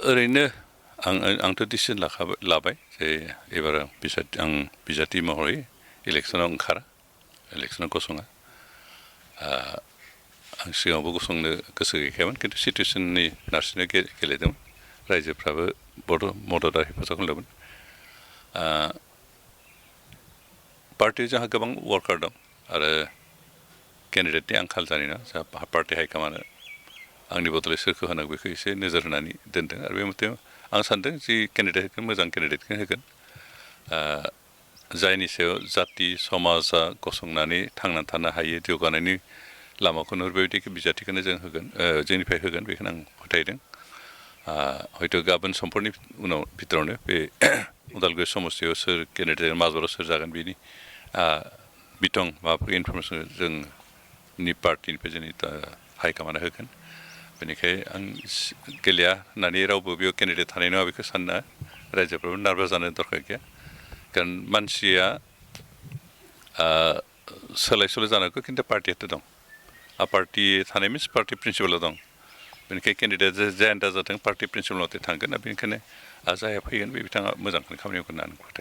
ओरैनो आंथ' डिसिसन लाबाय जे एबार आं बिजाथि महरै इलेक्सनाव ओंखारा इलेक्सनाव गसङा आं सिगाङावबो गसंनो गोसो गैखायामोन खिन्थु सिटुवेसननि नारसिननो गेलेदोंमोन रायजोफ्राबो मदद आरो हेफाजाब खालामदोंमोन पार्टियाव जोंहा गोबां वार्कार दं आरो केन्डिडेटनि आंखाल जानाय नङा जोंहा पार्टि हाइकामान्डआ आंनि बदलै सोरखौ होनांगौ बेखौ एसे नोजोर होनानै दोनदों आरो बे मथे आं सानदों जि केन्डिडेट होगोन मोजां केन्डिडेटखौनो होगोन जायनि सायाव जाति समाजा गसंनानै थांनानै थानो हायो जौगानायनि लामाखौ नुहुरबायदि बिजाथिखौनो जों होगोन जोंनिफ्राय होगोन बेखौनो आं फोथायदों हयथ' गाबोन समफोरनि उनाव भितरावनो बे उदालगुरि समस्तियाव सोर केन्डिडेट माजबाराव सोर जागोन बेनि बिथं माबाफोर इनफरमेसन जोंनि पार्टिनिफ्राय जोंनि हाइकामान्डआ होगोन बेनिखायनो आं गेलेया होननानै रावबो बेयाव केन्डिडेट थानाय नङा बेखौ सानना रायजोफ्राबो नार्भास जानो दरकार गैया खारन मानसिया सोलाय सोल' जानांगौ खिन्थु पार्टियाथ' दं पार्टि थानाय मिन्स पार्टि प्रिन्सिपालाव दं बेनिखायनो केन्डिडेट जायानो दा जाथों पार्टि प्रिन्सिपाल मथे थांगोन बेनिखायनो जायहा फैगोन बे बिथाङा मोजांखौनो खामानि मावगोन होननानै फोथायो